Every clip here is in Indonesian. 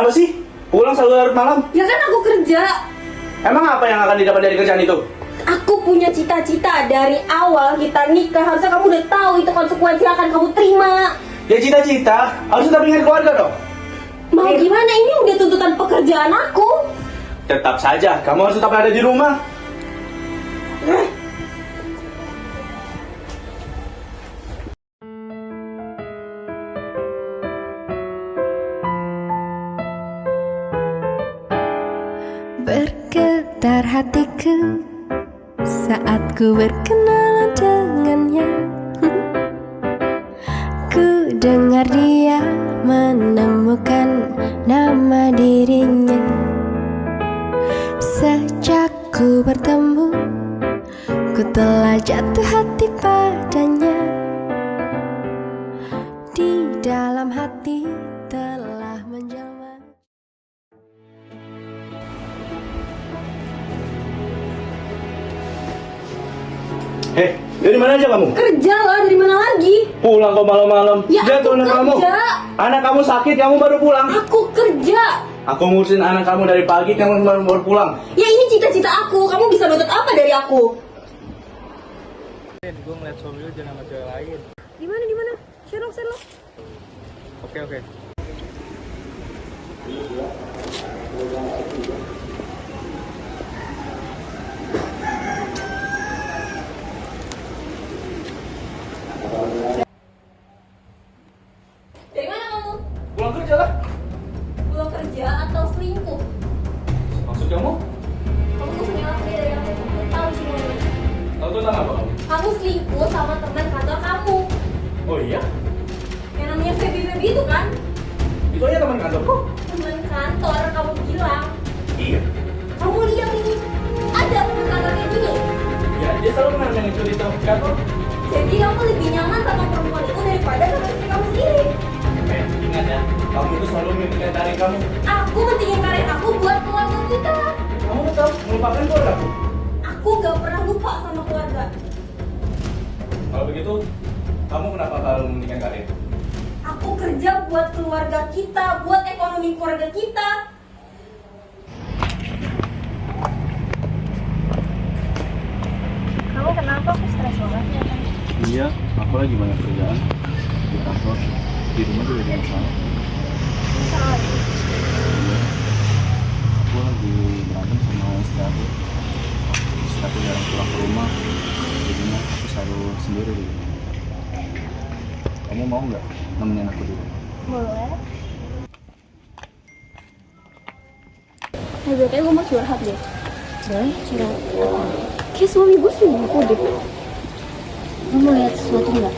Kenapa sih? Pulang selalu larut malam? Ya kan aku kerja. Emang apa yang akan didapat dari kerjaan itu? Aku punya cita-cita dari awal kita nikah. Harusnya kamu udah tahu itu konsekuensi akan kamu terima. Ya cita-cita, harus tetap ingat keluarga dong. Mau gimana, ini udah tuntutan pekerjaan aku. Tetap saja, kamu harus tetap ada di rumah. Bergetar hatiku saat ku berkenalan dengannya. Ku dengar dia menemukan nama dirinya. Sejak ku bertemu, ku telah jatuh hati padanya. Di dalam hati telah menjelma. Hei, dari mana aja kamu? Kerja lah, dari mana lagi? Pulang kok malam-malam. Ya, Lihat aku tuh anak kamu. kerja. Anak kamu sakit, kamu baru pulang. Aku kerja. Aku ngurusin anak kamu dari pagi, kamu baru pulang. Ya ini cita-cita aku. Kamu bisa nuntut apa dari aku? Gue ngeliat suami lu jangan sama cewek lain. Di mana? Sherlock. Oke. Dari mana kamu? Pulang kerja lah. Pulang kerja atau selingkuh? Maksud kamu? Kamu tuh punya apa dari aku? Aku tahu semuanya. Tahu tentang apa kamu? Kamu selingkuh sama teman kantor kamu. Oh iya? Yang namanya Feby itu kan? Itu aja teman kantorku. Teman kantor kamu bilang. Iya. Kamu lihat ini. Ada teman kantor kayak gini. Ya, dia selalu menanya itu di kantor. Jadi kamu lebih nyaman sama perempuan itu daripada sama istri kamu sendiri. Ingat ya, kamu itu selalu memikirkan karir kamu. Aku mentingin karir aku buat keluarga kita. Kamu tetap melupakan keluarga aku. Aku gak pernah lupa sama keluarga. Kalau begitu, kamu kenapa selalu mementingkan karir? Aku kerja buat keluarga kita, buat ekonomi keluarga kita. Kamu kenapa aku stres banget ya? Iya, aku lagi banyak kerjaan di kantor, di rumah juga ada masalah. Salah. Iya, aku lagi berantem sama istri aku. Istri aku jarang pulang ke rumah, jadinya aku selalu sendiri di rumah. Kamu mau nggak nemenin aku di rumah? Boleh. Kayaknya gue mau curhat deh. Boleh curhat. Kayak suami gue selingkuh deh. Lo mau lihat sesuatu nggak?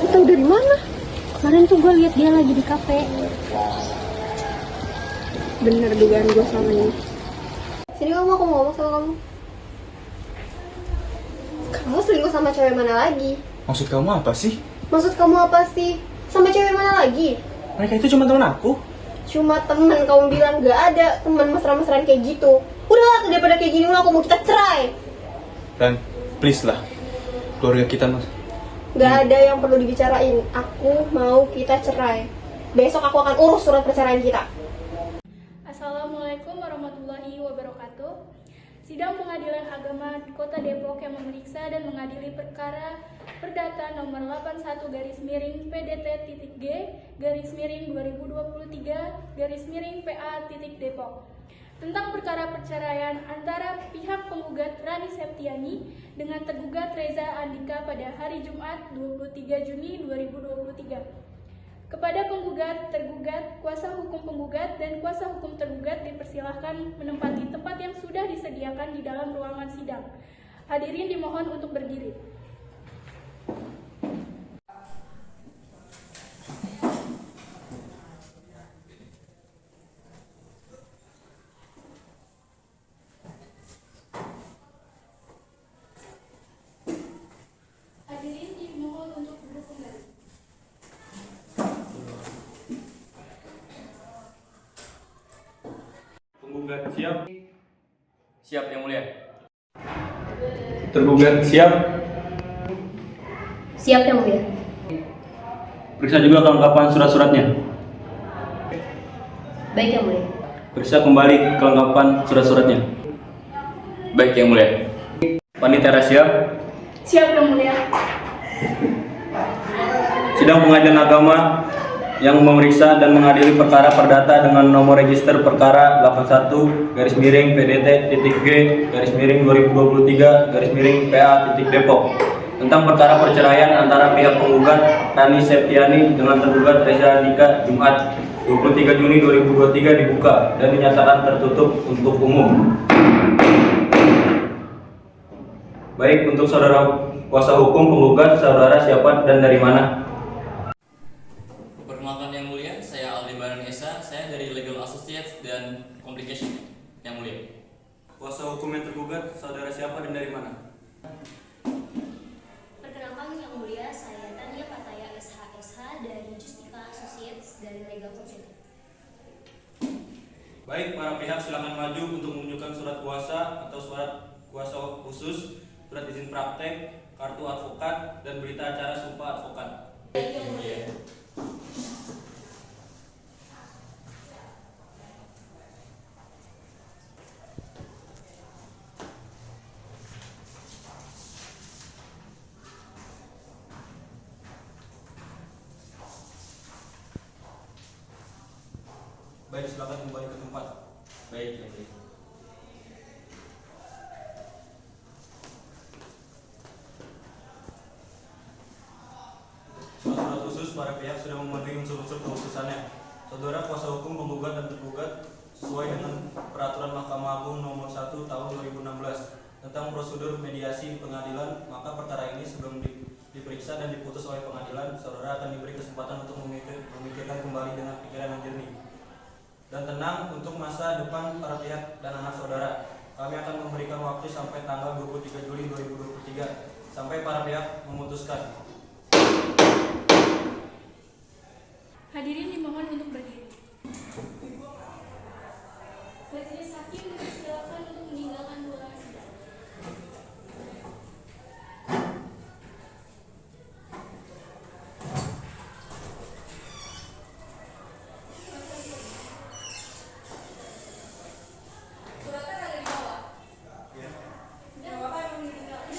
Tahu dari mana? Kemarin tuh gue lihat dia lagi di kafe. Bener dugaan gue sama ini. Sini kamu, aku mau ngomong sama kamu. Kamu selingkuh sama cewek mana lagi? Maksud kamu apa sih? Maksud kamu apa sih? Sama cewek mana lagi? Mereka itu cuma teman aku. Cuma temen, kamu bilang gak ada teman mesra-mesraan kayak gitu. Udahlah, daripada kayak gini udah aku mau kita cerai. Dan please lah, keluarga kita mas. Gak ada yang perlu dibicarain. Aku mau kita cerai. Besok aku akan urus surat perceraian kita. Assalamualaikum warahmatullahi wabarakatuh. Sidang Pengadilan Agama Kota Depok yang memeriksa dan mengadili perkara Perdata nomor 81/PDT-G/2023/PA.Depok tentang perkara perceraian antara pihak penggugat Rani Septiani dengan tergugat Reza Andika pada hari Jumat 23 Juni 2023. Kepada penggugat, tergugat, kuasa hukum penggugat, dan kuasa hukum tergugat dipersilahkan menempati tempat yang sudah disediakan di dalam ruangan sidang. Hadirin dimohon untuk berdiri. Hadirin dimohon untuk duduk kembali. Penggugat siap. Siap yang mulia. Tergugat siap. Siap yang mulia. Periksa juga kelengkapan surat-suratnya. Baik Yang Mulia. Periksa kembali kelengkapan surat-suratnya. Baik Yang Mulia. Panitia siap? Siap Yang Mulia. Sidang Pengadilan Agama yang memeriksa dan mengadili perkara perdata dengan nomor register perkara 81-PDT-G-2023-Depok tentang perkara perceraian antara pihak penggugat Rani Septiani dengan tergugat Reza Andika Jumat 23 Juni 2023 dibuka dan dinyatakan tertutup untuk umum. Baik, untuk saudara kuasa hukum penggugat, saudara siapa dan dari mana? Perkenalkan Yang Mulia, saya Aldebaran Esa, saya dari Legal Associates dan Complication. Yang Mulia. Kuasa hukum yang tergugat, saudara siapa dan dari mana? Perkenalkan Yang Mulia, saya Tania Pataya SH dari Justika Associates dari Legal Consulting. Baik, para pihak silakan maju untuk menunjukkan surat kuasa atau surat kuasa khusus, surat izin praktek, kartu advokat, dan berita acara sumpah advokat. Baik Yang Mulia. Baik, silakan kembali ke tempat. Baik, Yang Mulia. Surat khusus, para pihak sudah memenuhi unsur-unsur kekhususannya. Saudara kuasa hukum penggugat dan tergugat sesuai dengan Peraturan Mahkamah Agung Nomor 1 Tahun 2016 tentang prosedur mediasi di pengadilan, maka perkara ini sebelum diperiksa dan diputus oleh pengadilan, saudara akan diberi kesempatan untuk memikirkan kembali dengan pikiran yang jernih dan tenang untuk masa depan para pihak dan anak saudara. Kami akan memberikan waktu sampai tanggal 23 Juli 2023 sampai para pihak memutuskan. Hadirin dimohon untuk berdiri. Majelis Hakim dipersilakan untuk meninggalkan ruangan sidang. Suratnya ada di bawah. Dan Bapak yang meninggalkan.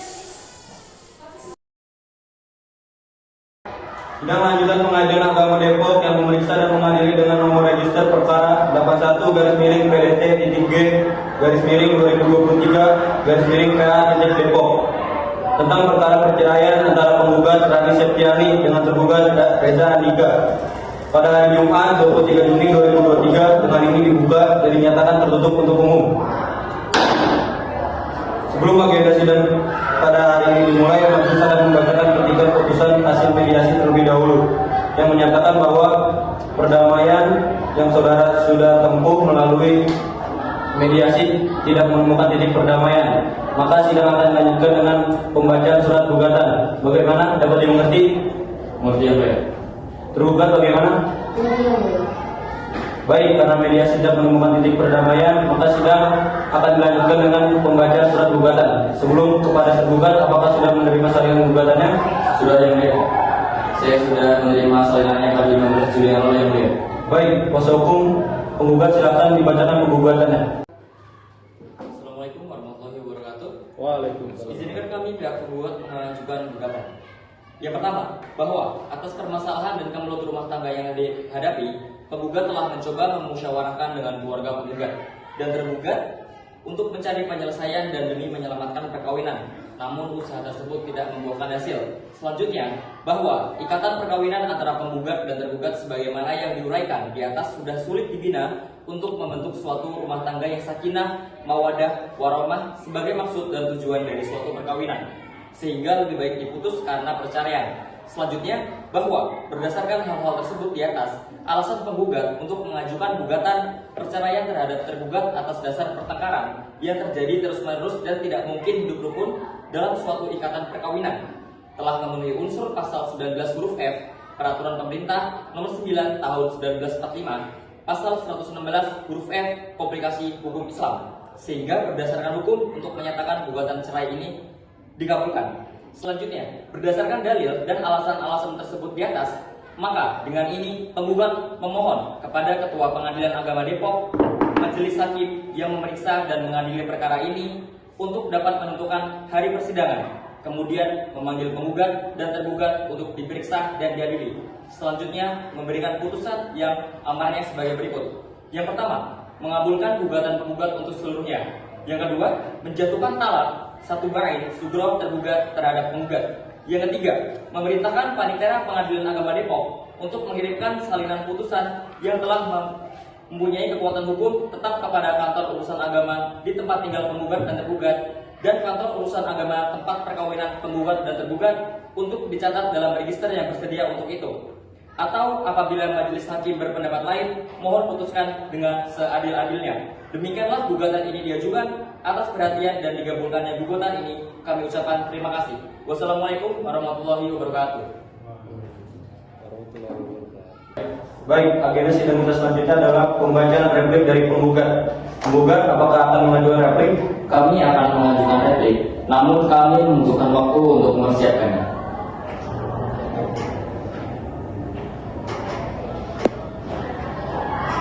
Sidang lanjutan Pengadilan Agama Depok yang memeriksa dan mengadili dengan nomor register perkara 81-PDT-G-2023-PA-Depok tentang perkara perceraian antara penggugat Rani Septiani dengan tergugat Reza Andika pada hari Jumat 23 Juni 2023 dengan ini dibuka dan dinyatakan tertutup untuk umum. Sebelum agenda sidang pada hari ini dimulai, majelis akan membacakan petikan putusan hasil mediasi terlebih dahulu yang menyatakan bahwa perdamaian yang saudara sudah tempuh melalui mediasi tidak menemukan titik perdamaian, maka sidang akan dilanjutkan dengan pembacaan surat gugatan. Bagaimana? Dapat dimengerti? Mengerti apa ya? Tergugat bagaimana? Baik, karena mediasi tidak menemukan titik perdamaian, maka sidang akan dilanjutkan dengan pembacaan surat gugatan. Sebelum kepada tergugat, apakah sudah menerima salinan gugatannya? Sudah Yang Mulia. Saya sudah menerima salinannya pada 15 Juli yang lalu Yang Mulia. Baik, kuasa hukum penggugat silakan dibacakan penggugatannya. Assalamualaikum warahmatullahi wabarakatuh. Waalaikumsalam. Izinkan kami pihak penggugat mengajukan gugatan. Yang pertama, bahwa atas permasalahan dan kemelut rumah tangga yang dihadapi, penggugat telah mencoba memusyawarahkan dengan keluarga penggugat dan tergugat untuk mencari penyelesaian dan demi menyelamatkan perkawinan. Namun usaha tersebut tidak membuahkan hasil. Selanjutnya, bahwa ikatan perkawinan antara penggugat dan tergugat sebagaimana yang diuraikan di atas sudah sulit dibina untuk membentuk suatu rumah tangga yang sakinah, mawadah, warahmah sebagai maksud dan tujuan dari suatu perkawinan, sehingga lebih baik diputus karena perceraian. Selanjutnya, bahwa berdasarkan hal-hal tersebut di atas, alasan penggugat untuk mengajukan gugatan perceraian terhadap tergugat atas dasar pertengkaran yang terjadi terus-menerus dan tidak mungkin hidup rukun dalam suatu ikatan perkawinan telah memenuhi unsur pasal 19 huruf F Peraturan Pemerintah Nomor 9 Tahun 1945, pasal 116 huruf F Komplikasi Hukum Islam, sehingga berdasarkan hukum untuk menyatakan gugatan cerai ini dikabulkan. Selanjutnya, berdasarkan dalil dan alasan-alasan tersebut di atas, Maka dengan ini penggugat memohon kepada Ketua Pengadilan Agama Depok, Majelis Hakim yang memeriksa dan mengadili perkara ini untuk dapat menentukan hari persidangan, kemudian memanggil penggugat dan tergugat untuk diperiksa dan diadili. Selanjutnya memberikan putusan yang amarnya sebagai berikut. Yang pertama, mengabulkan gugatan penggugat untuk seluruhnya. Yang kedua, menjatuhkan talak 1 bain sugro tergugat terhadap penggugat. Yang ketiga, memerintahkan Panitera Pengadilan Agama Depok untuk mengirimkan salinan putusan yang telah mempunyai kekuatan hukum tetap kepada kantor urusan agama di tempat tinggal penggugat dan tergugat, dan kantor urusan agama tempat perkawinan penggugat dan tergugat untuk dicatat dalam register yang bersedia untuk itu. Atau apabila majelis hakim berpendapat lain, mohon putuskan dengan seadil-adilnya. Demikianlah gugatan ini diajukan. Atas perhatian dan digabungkannya gugatan ini, kami ucapkan terima kasih. Wassalamualaikum warahmatullahi wabarakatuh. Baik, agenda sidang kita selanjutnya adalah pembacaan replik dari penggugat. Penggugat, apakah akan mengajukan replik? Kami akan mengajukan replik, namun kami membutuhkan waktu untuk mempersiapkannya.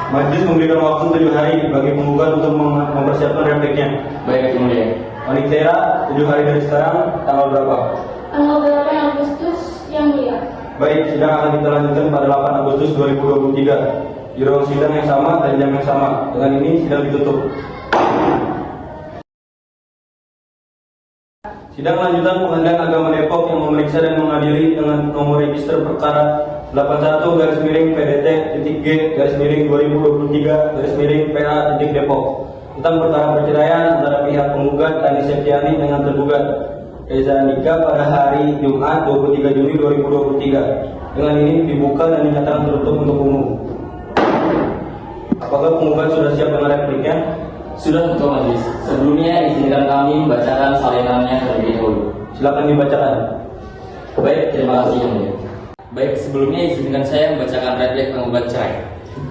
Majelis memberikan waktu 7 hari bagi penggugat untuk mempersiapkan repliknya. Baik, Yang Mulia. Panitera, 7 hari dari sekarang, tanggal berapa? Tanggal 8 Agustus, Yang Mulia. Baik, sidang akan kita lanjutkan pada 8 Agustus 2023 di ruang sidang yang sama dan jam yang sama. Dengan ini sidang ditutup. Sidang lanjutan Pengadilan Agama Depok yang memeriksa dan mengadili dengan nomor register perkara 81-PDT-G-2023-PA-Depok tentang perkara perceraian antara pihak penggugat Rani Septiani dengan tergugat Reza Andika pada hari Jumat 23 Juni 2023. Dengan ini dibuka dan dinyatakan tertutup untuk umum. Apakah penggugat sudah siap dengan repliknya? Sudah, Ketua Majelis. Sebelumnya izinkan kami membacakan salinannya terlebih dahulu. Silakan dibacakan. Baik, terima kasih Yang Mulia. Baik, sebelumnya izinkan saya membacakan replik penggugat cerai.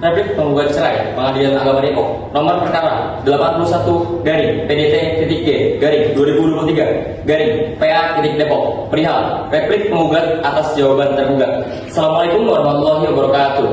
Replik penggugat cerai Pengadilan Agama Depok nomor perkara 81-G-PDT-G-2023-PA-Depok perihal replik penggugat atas jawaban tergugat. Assalamualaikum warahmatullahi wabarakatuh.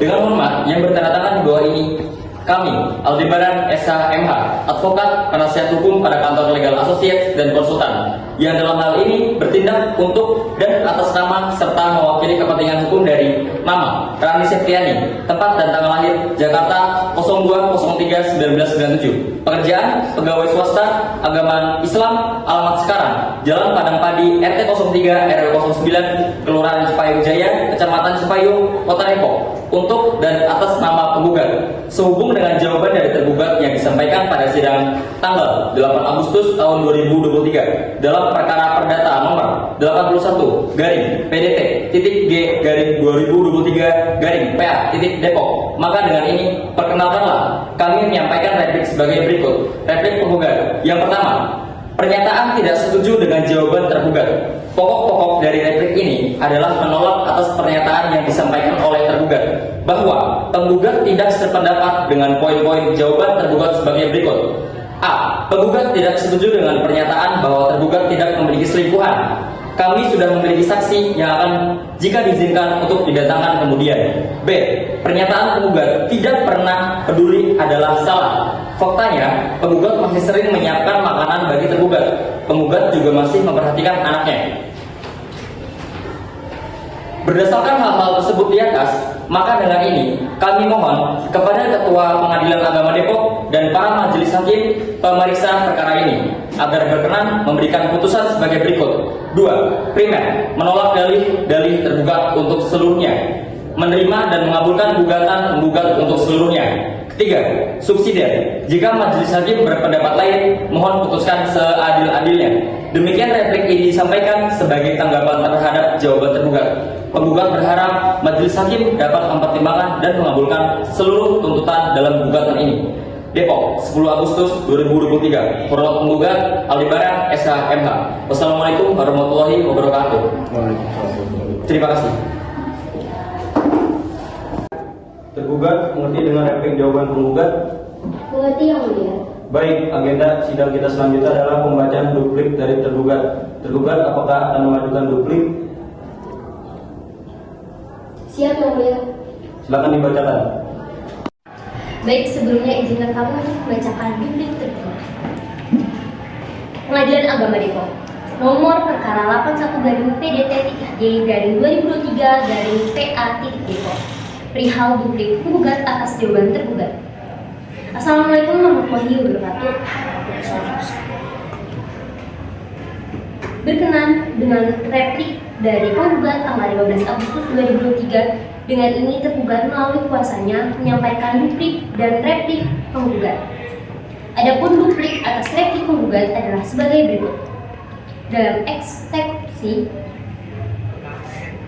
Dengan hormat yang bertanda-tangan di bawah ini, kami, Aldebaran SH.MH, advokat penasihat hukum pada kantor Legal Associates dan Konsultan, yang dalam hal ini bertindak untuk dan atas nama serta mewakili kepentingan hukum dari nama Rani Septiani, tempat dan tanggal lahir Jakarta 0203-1997, pekerjaan pegawai swasta, agama Islam, alamat sekarang Jalan Padang Padi RT 03 RW 09 Kelurahan Cipayung Jaya, Kecamatan Cipayung, Kota Depok, untuk dan atas nama penggugat sehubung dengan jawaban dari tergugat yang disampaikan pada sidang tanggal 8 Agustus tahun 2023 dalam perkara perdata nomor 81-G-PDT-G-2023-PA-Depok. Maka dengan ini perkenalkanlah kami menyampaikan replik sebagai berikut. Replik penggugat. Yang pertama, pernyataan tidak setuju dengan jawaban tergugat. Pokok-pokok dari replik ini adalah menolak atas pernyataan yang disampaikan oleh tergugat bahwa penggugat tidak sependapat dengan poin-poin jawaban tergugat sebagai berikut. A. Penggugat tidak setuju dengan pernyataan bahwa tergugat tidak memiliki selingkuhan. Kami sudah memiliki saksi yang akan jika diizinkan untuk didatangkan kemudian. B. Pernyataan penggugat tidak pernah peduli adalah salah. Faktanya, penggugat masih sering menyiapkan makanan bagi tergugat. Penggugat juga masih memperhatikan anaknya. Berdasarkan hal-hal tersebut di atas, maka dengan ini kami mohon kepada Ketua Pengadilan Agama Depok dan para majelis hakim pemeriksa perkara ini agar berkenan memberikan putusan sebagai berikut. 2. Primer, menolak dalih tergugat untuk seluruhnya. Menerima dan mengabulkan gugatan penggugat untuk seluruhnya. 3. Subsidiar, jika majelis hakim berpendapat lain, mohon putuskan seadil-adilnya. Demikian replik ini disampaikan sebagai tanggapan terhadap jawaban tergugat. Penggugat berharap majelis hakim dapat mempertimbangkan dan mengabulkan seluruh tuntutan dalam gugatan ini. Depok, 10 Agustus 2023. Hormat penggugat Aldebaran SH.MH. Wassalamualaikum warahmatullahi wabarakatuh. Terima kasih. Tergugat mengerti dengan replik jawaban penggugat? Mengerti, Yang Mulia. Baik, agenda sidang kita selanjutnya adalah pembacaan duplik dari tergugat. Tergugat apakah akan mengajukan duplik? Siap Yang Mulia. Silakan dibacakan. Baik, sebelumnya izinkan kami untuk membacakan duplik terkuat. Pengadilan Agama Depok. Nomor perkara 81/PDT-3/2023/PA.Depok. Perihal duplik penggugat atas jawaban tergugat. Assalamualaikum warahmatullahi wabarakatuh. Berkenan dengan replik dari penggugat tanggal 15 Agustus 2023, dengan ini tergugat melalui kuasanya menyampaikan duplik dan replik penggugat. Adapun duplik atas replik penggugat adalah sebagai berikut. Dalam eksepsi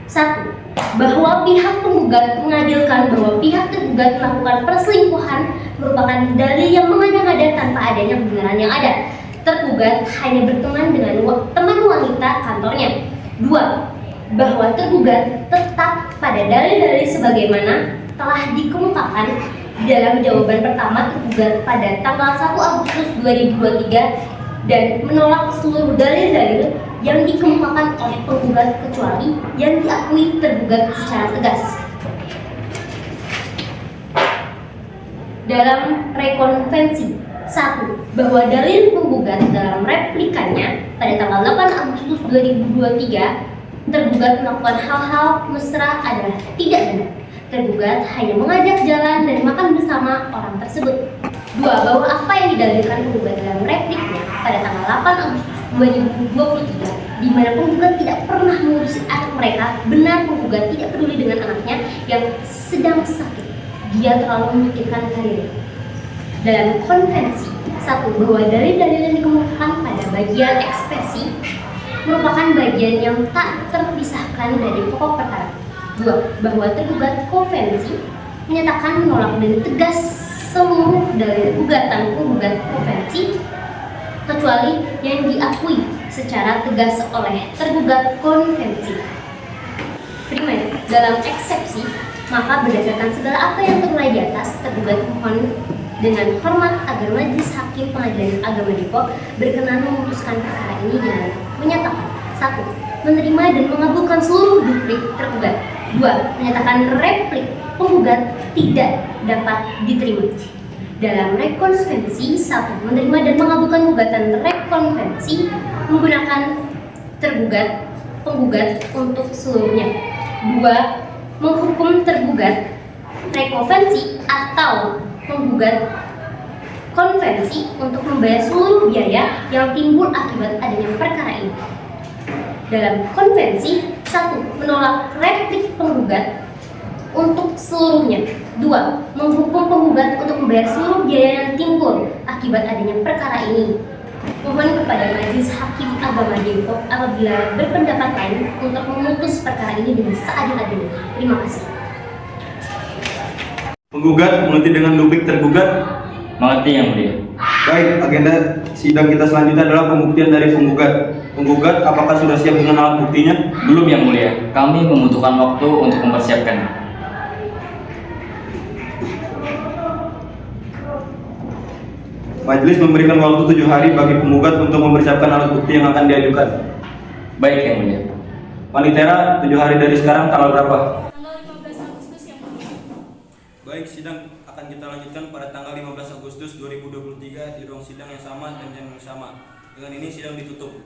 1. Bahwa pihak penggugat mengadilkan bahwa pihak tergugat melakukan perselingkuhan merupakan dalil yang mengada-ngada tanpa adanya kebenaran yang ada. Tergugat hanya berteman dengan teman wanita kantornya. 2. Bahwa tergugat tetap pada dalil-dalil sebagaimana telah dikemukakan di dalam jawaban pertama tergugat pada tanggal 1 Agustus 2023 dan menolak seluruh dalil-dalil yang dikemukakan oleh penggugat kecuali yang diakui tergugat secara tegas. Dalam rekonvensi 1. Bahwa dalil penggugat dalam replikanya pada tanggal 8 Agustus 2023 tergugat melakukan hal-hal mesra adalah tidak benar. Tergugat hanya mengajak jalan dan makan bersama orang tersebut. 2. Bahwa apa yang didalilkan penggugat dalam repliknya pada tanggal 8 Agustus 2023, di mana penggugat tidak pernah mengurusi anak mereka, benar penggugat tidak peduli dengan anaknya yang sedang sakit. Dia terlalu memikirkan karirnya. Dalam konvensi 1. Bahwa dalil-dalil yang dikemukakan pada bagian ekspresi merupakan bagian yang tak terpisahkan dari pokok perkara. 2. Bahwa tergugat konvensi menyatakan menolak dan tegas seluruh dalil gugatan penggugat konvensi kecuali yang diakui secara tegas oleh tergugat konvensi. Primer, dalam eksepsi, maka berdasarkan segala apa yang telah di atas, tergugat mohon dengan hormat agar Majelis Hakim Pengadilan Agama Depok berkenan memutuskan perkara ini dengan menyatakan 1. Menerima dan mengabulkan seluruh duplik tergugat. 2. Menyatakan replik penggugat tidak dapat diterima. Dalam rekonvensi 1. Menerima dan mengabulkan gugatan rekonvensi menggunakan tergugat penggugat untuk seluruhnya. 2. Menghukum tergugat rekonvensi atau penggugat konvensi untuk membayar seluruh biaya yang timbul akibat adanya perkara ini. Dalam konvensi 1. Menolak replik penggugat untuk seluruhnya. 2. Menghukum penggugat untuk membayar seluruh biaya yang timbul akibat adanya perkara ini. Mohon kepada Majelis Hakim Agama Depok apabila berpendapat lain untuk memutus perkara ini dengan seadil-adilnya. Terima kasih. Penggugat mengerti dengan duplik tergugat? Mengerti Yang Mulia. Baik, agenda sidang kita selanjutnya adalah pembuktian dari penggugat. Penggugat, apakah sudah siap dengan alat buktinya? Belum Yang Mulia, kami membutuhkan waktu untuk mempersiapkan. Majelis memberikan waktu 7 hari bagi penggugat untuk mempersiapkan alat bukti yang akan diajukan. Baik Yang Mulia. Panitera, 7 hari dari sekarang tanggal berapa? Tanggal 15 Agustus Yang Mulia. Baik, sidang akan kita lanjutkan pada tanggal 15 Agustus 2023 di ruang sidang yang sama dan jam yang sama. Dengan ini sidang ditutup.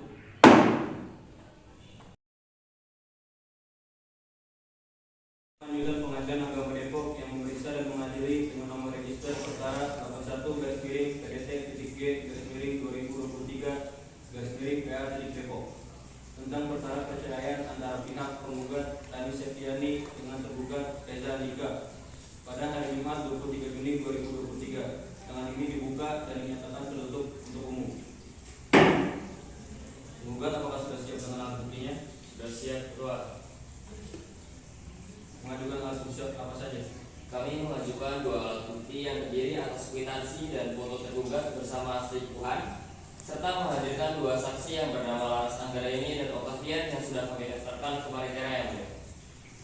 Lanjutan Pengadilan Agama Depok yang memeriksa dan mengadili dengan nomor register perkara 81/PDT-PDG-2023/PA tentang perkara perceraian antara pihak penggugat Rani Septiani dengan tergugat Reza Andika pada hari Jumat 23 Juni 2023. Dengan ini dibuka dan dinyatakan tertutup untuk umum. Penggugat apakah sudah siap dengan alat buktinya? Sudah siap, keluar. Mengajukan alat bukti apa saja? Kami mengajukan 2 alat bukti yang terdiri atas kwitansi dan foto tergugat bersama selingkuhan, serta menghadirkan 2 saksi yang bernama Laras Anggraini dan Octavian yang sudah kami daftarkan ke Panitera Yang Mulia.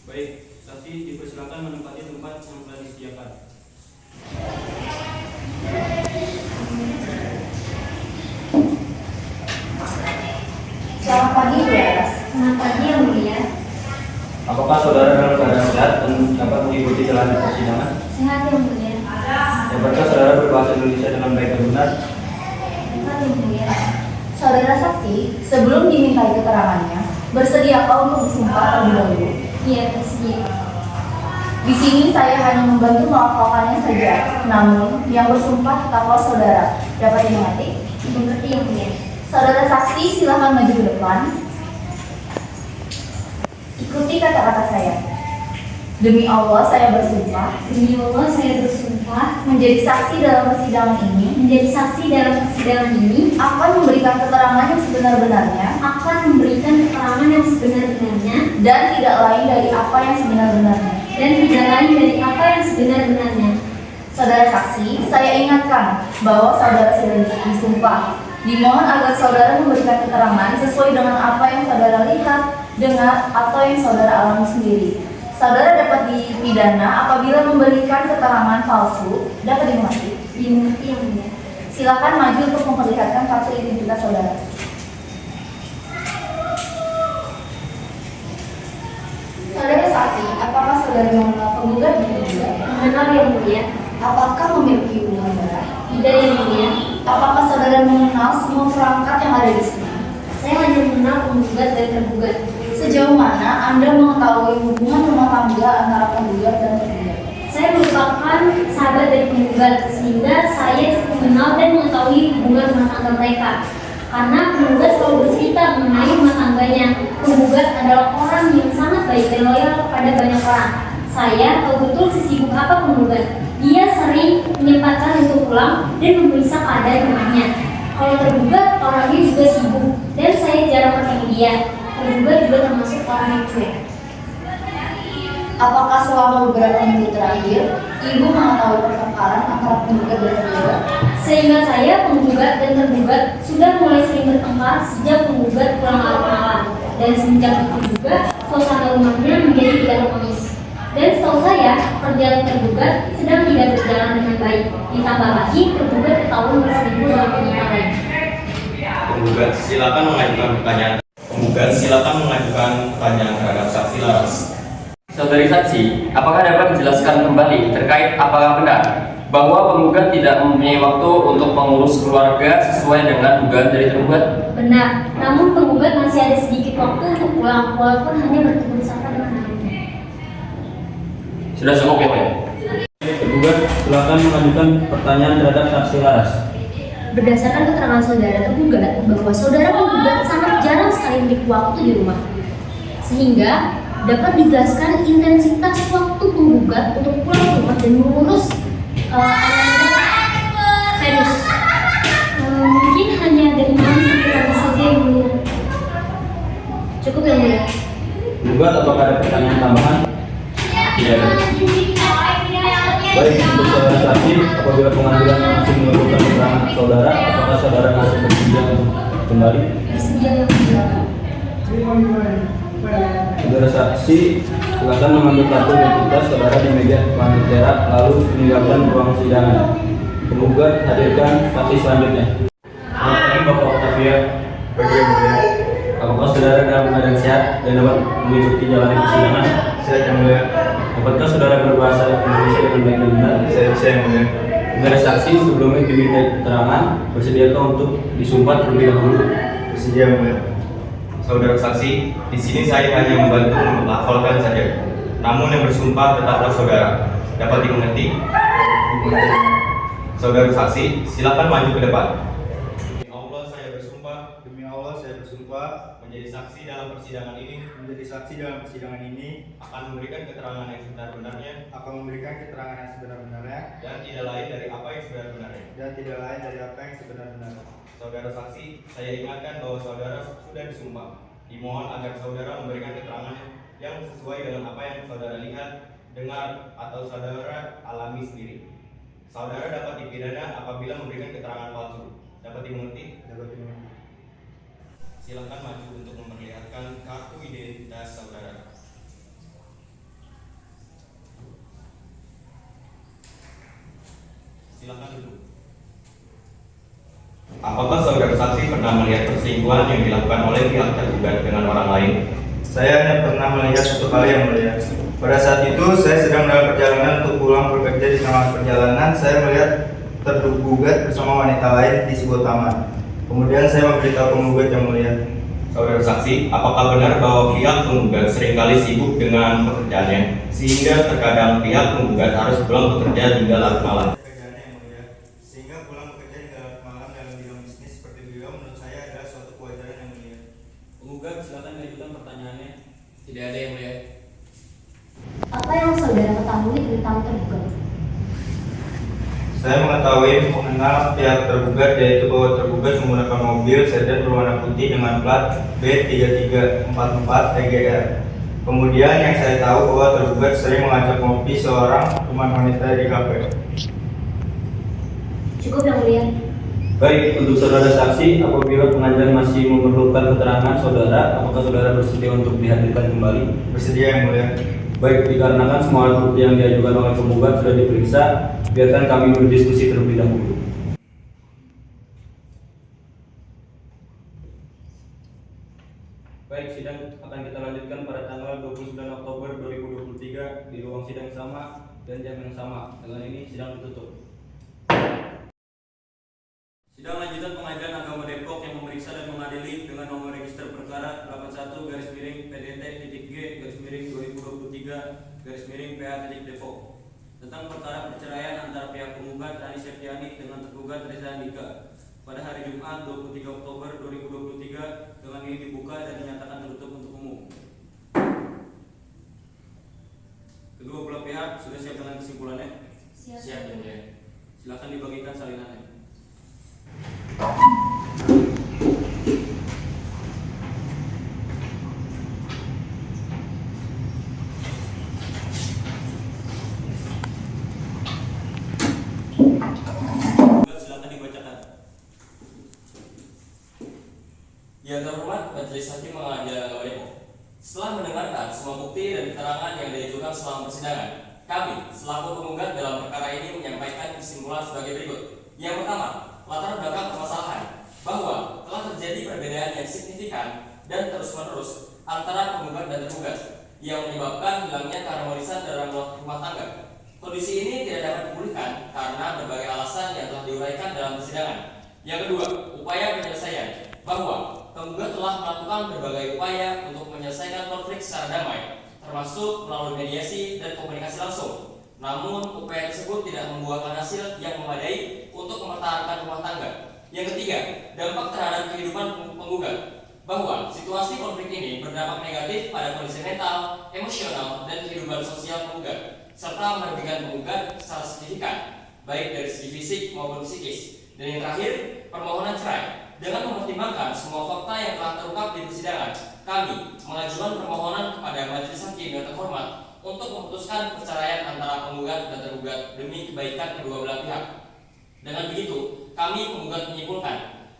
Baik, saksi dipersilakan menempati tempat yang telah disediakan. Selamat pagi, Bu Laras. Selamat pagi, Yang Mulia. Apakah saudara dalam keadaan sehat dan Sehat yang mulia. Dapatkah saudara berbahasa Indonesia dengan baik dan benar? Sehat yang mulia. Saudara saksi, sebelum dimintai keterangannya, bersediakah untuk disumpah terlebih dahulu? Iya, bersedia. Di sini saya hanya membantu melafalkannya saja. Namun, yang bersumpah tetaplah saudara. Dapat dimengerti? Mengerti yang mulia. Saudara saksi, silakan maju ke depan. Ikuti kata-kata saya. Demi Allah, saya bersumpah Demi Allah, saya bersumpah menjadi saksi dalam persidangan ini, akan memberikan keterangan yang sebenar-benarnya, dan tidak lain dari apa yang sebenar-benarnya. Saudara saksi, saya ingatkan bahwa saudara sudah disumpah. Dimohon agar saudara memberikan keterangan sesuai dengan apa yang saudara lihat, dengar, atau yang saudara alami sendiri. Saudara dapat dipidana apabila memberikan keterangan palsu. Dapat dimengerti? Dimengerti yang mulia. Silakan maju untuk memperlihatkan kartu identitas saudara. Saudara saksi, apakah saudara mengenal penggugat di penggugat? Mengenal yang mulia. Apakah memiliki hubungan darah? Tidak yang mulia. Apakah saudara mengenal semua perangkat yang ada di sini? Saya hanya mengenal penggugat dan tergugat. Sejauh mana Anda mengetahui hubungan rumah tangga antara penggugat dan tergugat? Saya merupakan sahabat dari penggugat, sehingga saya cukup mengenal dan mengetahui hubungan rumah tangga mereka. Karena penggugat selalu bercerita mengenai rumah tangganya. Penggugat adalah orang yang sangat baik dan loyal kepada banyak orang. Saya tahu betul sesibuk apa penggugat. Dia sering menyempatkan untuk pulang dan memeriksa keadaan rumahnya. Kalau tergugat, orangnya juga sibuk dan saya jarang bertemu dia. Penggugat juga termasuk orang yang cuek. Apakah selama beberapa minggu terakhir, Ibu mengetahui pertengkaran antara penggugat dan tergugat? Sehingga saya, penggugat dan tergugat sudah mulai sering bertengkar sejak penggugat pulang malam. Dan semenjak itu juga, suasana rumahnya menjadi tidak harmonis. Dan setahu saya, perjalanan tergugat sedang tidak berjalan dengan baik. Ditambah lagi, tergugat ketahuan berselingkuh dalam pernikahan lain. Penggugat silakan mengajukan pertanyaan terhadap saksi Laras. Saudari saksi, apakah dapat menjelaskan kembali terkait apakah benar bahwa penggugat tidak mempunyai waktu untuk mengurus keluarga sesuai dengan dugaan dari tergugat? Benar, namun penggugat masih ada sedikit waktu untuk pulang, walaupun hanya bertemu sapa dengan anaknya. Sudah cukup ya, Pak? Tergugat silakan mengajukan pertanyaan terhadap saksi Laras. Berdasarkan keterangan saudara tergugat, bahwa saudara penggugat sangat jarang sekali memiliki waktu di rumah. Sehingga dapat dijelaskan intensitas waktu penggugat untuk pulang ke rumah dan mengurus Venus. Mungkin hanya dari malam sampai pagi saja yang mulia. Cukup yang mulia. Penggugat apakah ada pertanyaan tambahan? Tidak ada. Baik, untuk saudara saksi, apabila pengadilan masih memerlukan keterangan saudara, apakah saudara masih bersedia untuk kembali? Bersedia yang mulia. Saudara saksi, silakan mengambil kartu identitas saudara di meja panitera lalu meninggalkan ruang sidang. Penggugat hadirkan saksi selanjutnya. Selamat pagi Bapak Octavia. Bagi yang mulia, Apakah saudara dalam keadaan sehat dan dapat mengikuti jalannya persidangan? saya yang mulia, Dapatkah saudara berbahasa Indonesia dengan baik dan benar? saya yang mulia. Saudara saksi, sebelumnya diminta keterangan, bersediakah untuk disumpah terlebih dahulu? Bersedia yang mulia. Saudara saksi, di sini saya hanya membantu melafalkan saja. Namun yang bersumpah tetaplah saudara. Dapat dimengerti? Saudara saksi, silakan maju ke depan. Demi Allah saya bersumpah Demi Allah, saya bersumpah menjadi saksi dalam persidangan ini menjadi saksi dalam persidangan ini, akan memberikan keterangan yang sebenar-benarnya akan memberikan keterangan yang sebenar-benarnya, dan tidak lain dari apa yang sebenar-benarnya. dan tidak lain dari apa yang sebenar-benarnya. Saudara saksi, saya ingatkan bahwa saudara sudah disumpah. Dimohon agar saudara memberikan keterangan yang sesuai dengan apa yang saudara lihat, dengar, atau saudara alami sendiri. Saudara dapat dipidana apabila memberikan keterangan palsu. Dapat dimengerti? Dapat dimengerti. Silakan maju untuk memperlihatkan kartu identitas saudara. Silakan duduk. Apakah saudara saksi pernah melihat perselingkuhan yang dilakukan oleh pihak tergugat dengan orang lain? Saya hanya pernah melihat satu kali yang mulia. Pada saat itu saya sedang dalam perjalanan untuk pulang bekerja. Di tengah perjalanan saya melihat tergugat bersama wanita lain di sebuah taman. Kemudian saya memberitahu penggugat yang mulia. Saudara saksi, apakah benar bahwa pihak penggugat seringkali sibuk dengan pekerjaannya sehingga terkadang pihak penggugat harus pulang bekerja hingga larut malam? Pekerjaannya yang mulia, sehingga pulang bekerja hingga larut malam dalam bidang bisnis seperti beliau menurut saya adalah suatu kewajaran yang mulia. Penggugat silakan mengajukan pertanyaannya. Tidak ada yang mulia. Apa yang saudara ketahui tentang tergugat? Saya mengetahui mengenal pihak tergugat, yaitu bahwa tergugat menggunakan mobil sedan berwarna putih dengan plat B3344 EGR. Kemudian yang saya tahu bahwa tergugat sering mengajak ngopi seorang teman wanita di kafe. Cukup yang mulia. Baik, untuk saudara saksi, apabila pengajar masih memerlukan keterangan saudara, apakah saudara bersedia untuk dihadirkan kembali? Bersedia yang mulia. Baik, dikarenakan semua alat bukti yang diajukan oleh penggugat sudah diperiksa, biarkan kami berdiskusi terlebih dahulu. Baik, sidang akan kita lanjutkan pada tanggal 29 Oktober 2023 di ruang sidang yang sama dan jam yang sama. Dengan ini sidang ditutup. Sidang lanjutan Pengadilan Agama Depok yang memeriksa dan mengadili dengan nomor register perkara 81-PDT-G-2023-PA-Depok tentang perkara perceraian antara pihak penggugat Rani Septiani dengan tergugat Reza Andika pada hari Jumat 23 Oktober 2023 dengan ini dibuka dan dinyatakan tertutup untuk umum. Kedua belah pihak sudah siap dengan kesimpulannya? Siap yang mulia. Silakan dibagikan salinannya. Silakan dibacakan. Yang terhormat Majelis Hakim Pengadilan Agama Depok. Setelah mendengarkan semua bukti dan keterangan yang diajukan selama persidangan, kami selaku penggugat dalam perkara ini menyampaikan kesimpulan sebagai berikut. Yang pertama, latar belakang permasalahan bahwa telah terjadi perbedaan yang signifikan dan terus-menerus antara penggugat dan tergugat yang menyebabkan hilangnya keharmonisan dalam rumah tangga. Kondisi ini tidak dapat dipulihkan karena berbagai alasan yang telah diuraikan dalam persidangan. Yang kedua, upaya penyelesaian bahwa penggugat telah melakukan berbagai upaya untuk menyelesaikan konflik secara damai, termasuk melalui mediasi dan komunikasi langsung. Namun, upaya tersebut tidak membuahkan hasil yang memadai untuk mempertahankan rumah tangga. Yang ketiga, dampak terhadap kehidupan penggugat bahwa situasi konflik ini berdampak negatif pada kondisi mental, emosional, dan kehidupan sosial penggugat, serta merugikan penggugat secara signifikan, baik dari segi fisik maupun psikis. Dan yang terakhir, permohonan cerai. Dengan mempertimbangkan semua fakta yang telah terungkap di persidangan, kami mengajukan permohonan kepada Majelis Hakim yang terhormat untuk memutuskan perceraian antara penggugat dan tergugat demi kebaikan kedua belah pihak. Dengan begitu, kami penggugat menyimpulkan,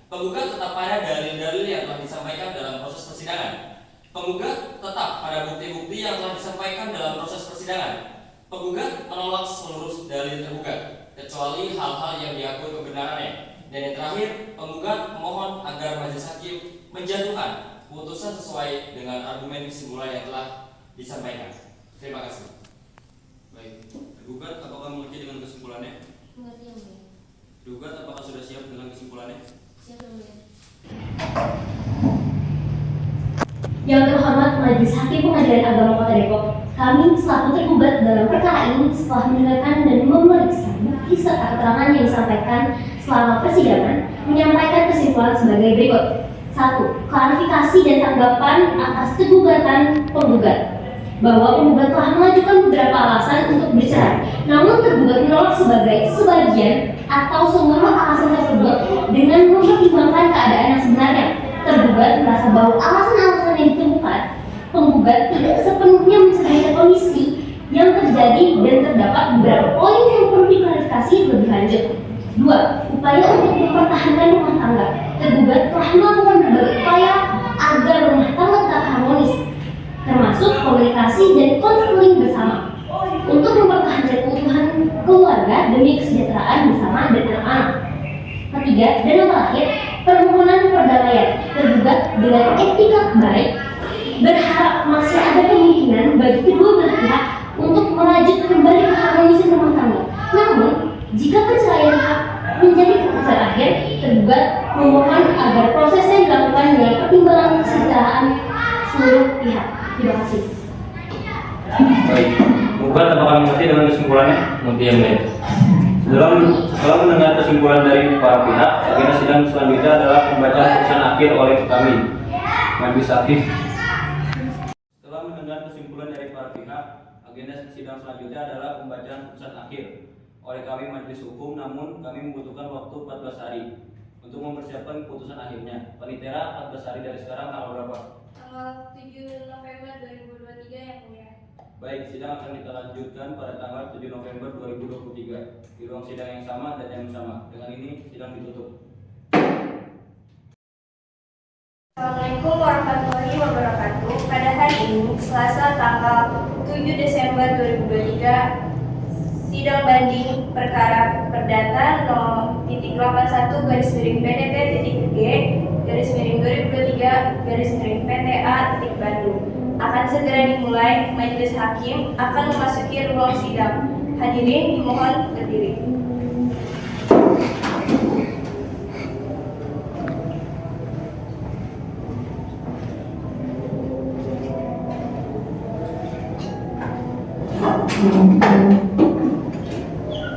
penggugat tetap pada dalil-dalil yang telah disampaikan dalam proses persidangan. Penggugat tetap pada bukti-bukti yang telah disampaikan dalam proses persidangan. Penggugat menolak seluruh dalil tergugat, kecuali hal-hal yang diakui kebenarannya. Dan yang terakhir, penggugat memohon agar Majelis Hakim menjatuhkan putusan sesuai dengan argumen kesimpulan yang telah disampaikan. Terima kasih. Baik, tergugat apakah mengerti dengan kesimpulannya? Mengerti yang mulia. Tergugat apakah sudah siap dengan kesimpulannya? Siap yang mulia. Yang terhormat Majelis Hakim Pengadilan Agama Kota Depok, kami selaku tergugat dalam perkara ini setelah mendengarkan dan memeriksa bukti serta keterangan yang disampaikan selama persidangan, menyampaikan kesimpulan sebagai berikut. 1. Klarifikasi dan tanggapan atas kegugatan penggugat bahwa penggugat telah mengajukan beberapa alasan untuk bercerai, namun tergugat menolak sebagian atau semua alasan tersebut dengan mempertimbangkan keadaan yang sebenarnya. Tergugat merasa bahwa alasan-alasan yang ditemukan penggugat tidak sepenuhnya mencerminkan kondisi yang terjadi dan terdapat beberapa poin yang perlu diklarifikasi lebih lanjut. 2. Upaya untuk mempertahankan rumah tangga. Tergugat telah melakukan berbagai upaya agar rumah tangga tetap harmonis, termasuk komunikasi dan konseling bersama untuk mempertahankan keutuhan keluarga demi kesejahteraan bersama dan anak-anak. Ketiga dan yang terakhir, permohonan perdamaian. Tergugat dengan etikat baik berharap masih ada kemungkinan bagi kedua belah pihak untuk merajut kembali keharmonisan rumah tangga. Namun, jika perceraian menjadi keputusan akhir, tergugat memohon agar prosesnya dilakukan dengan pertimbangan kesejahteraan seluruh pihak. Terima kasih. Baik, penggugat apakah mengerti dengan kesimpulannya? Mengerti yang baik. Setelah mendengar kesimpulan dari para pihak, agenda sidang selanjutnya adalah pembacaan putusan akhir oleh kami, Majelis Hakim. Setelah mendengar kesimpulan dari para pihak, agenda sidang selanjutnya adalah pembacaan putusan akhir oleh kami Majelis Hukum. Namun kami membutuhkan waktu 14 hari untuk mempersiapkan putusan akhirnya. Panitera 14 hari dari sekarang tanggal berapa? Tanggal 7 November 2023 yang mulia. Baik, sidang akan kita lanjutkan pada tanggal 7 November 2023 di ruang sidang yang sama dan yang sama. Dengan ini sidang ditutup. Assalamualaikum warahmatullahi wabarakatuh. Pada hari ini, Selasa tanggal 7 Desember 2023, sidang banding perkara perdata nomor 81-G/2023-PTA-Bandung akan segera dimulai. Majelis Hakim akan memasuki ruang sidang. Hadirin dimohon berdiri.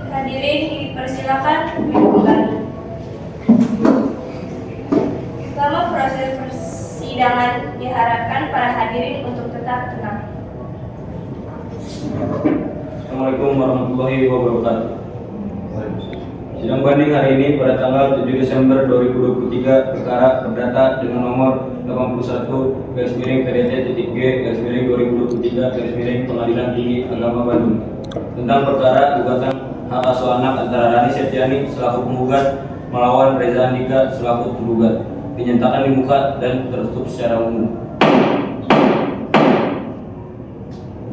Hadirin dipersilakan duduk kembali. Selama proses persidangan diharapkan para hadirin untuk tetap tenang. Assalamualaikum warahmatullahi wabarakatuh. Sidang banding hari ini pada tanggal 7 Desember 2023 perkara perdata dengan nomor 81-PDT.G/2023 Pengadilan Tinggi Agama Bandung tentang perkara gugatan hak asuh anak antara Rani Septiani selaku penggugat melawan Reza Andika selaku tergugat dinyatakan di muka dan tertutup secara umum.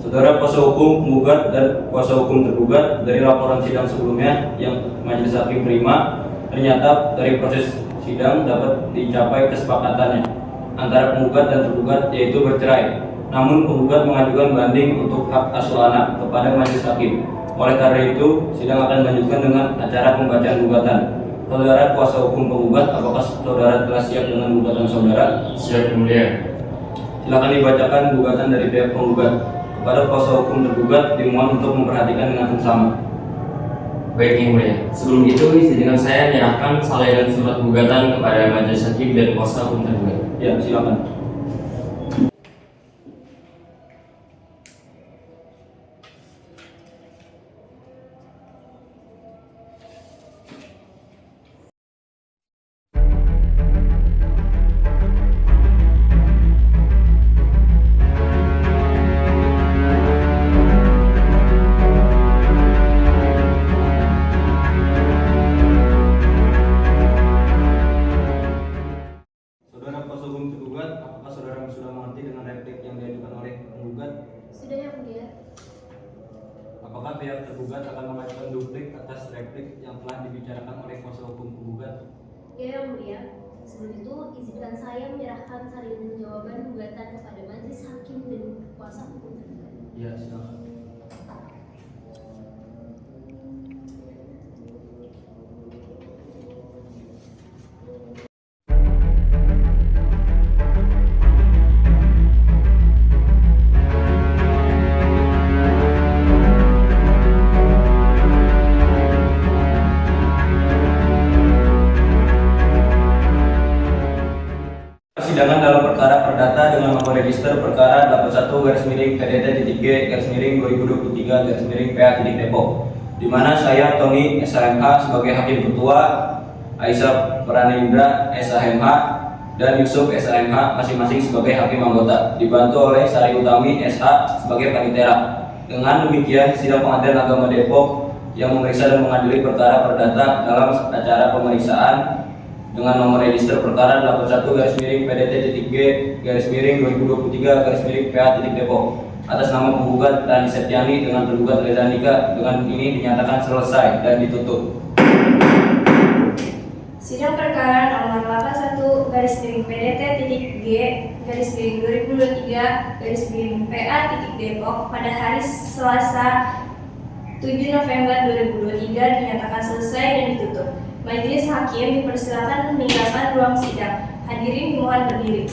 Saudara kuasa hukum penggugat dan kuasa hukum tergugat, dari laporan sidang sebelumnya yang Majelis Hakim terima, ternyata dari proses sidang dapat dicapai kesepakatannya antara penggugat dan tergugat, yaitu bercerai. Namun penggugat mengajukan banding untuk hak asuh anak kepada Majelis Hakim. Oleh karena itu, sidang akan dilanjutkan dengan acara pembacaan gugatan. Saudara kuasa hukum penggugat, apakah saudara telah siap dengan gugatan saudara? Siap, Yang Mulia. Silakan dibacakan gugatan dari pihak penggugat. Kepada kuasa hukum tergugat dimohon untuk memperhatikan dengan seksama. Baik, Yang Mulia. Sebelum itu, izinkan saya menyerahkan salinan surat gugatan kepada Majelis Hakim dan kuasa hukum tergugat. Ya, silakan. Apakah pihak tergugat akan mengajukan duplik atas replik yang telah dibicarakan oleh kuasa hukum penggugat? Ya, Yang Mulia. Sebelum itu, izinkan saya menyerahkan salinan jawaban gugatan kepada Majelis Hakim dan kuasa hukum tergugat. Ya, silakan. Persidangan dalam perkara perdata dengan nomor register perkara 81-PDT.G/2023-PA.Depok, di mana saya Tony SHMH sebagai hakim ketua, Aisyah Pranindra SHMH dan Yusuf SHMH masing-masing sebagai hakim anggota, dibantu oleh Sari Utami SH sebagai panitera. Dengan demikian, sidang Pengadilan Agama Depok yang memeriksa dan mengadili perkara perdata dalam acara pemeriksaan dengan nomor register perkara 81-PDT.G/2023-PA.Depok atas nama penggugat Rani Septiani dengan tergugat Reza Andika dengan ini dinyatakan selesai dan ditutup. Sidang perkara nomor PA.Depok pada hari Selasa 7 November 2023 dinyatakan selesai dan ditutup. Majelis Hakim dipersilakan meninggalkan ruang sidang. Hadirin dimohon berdiri.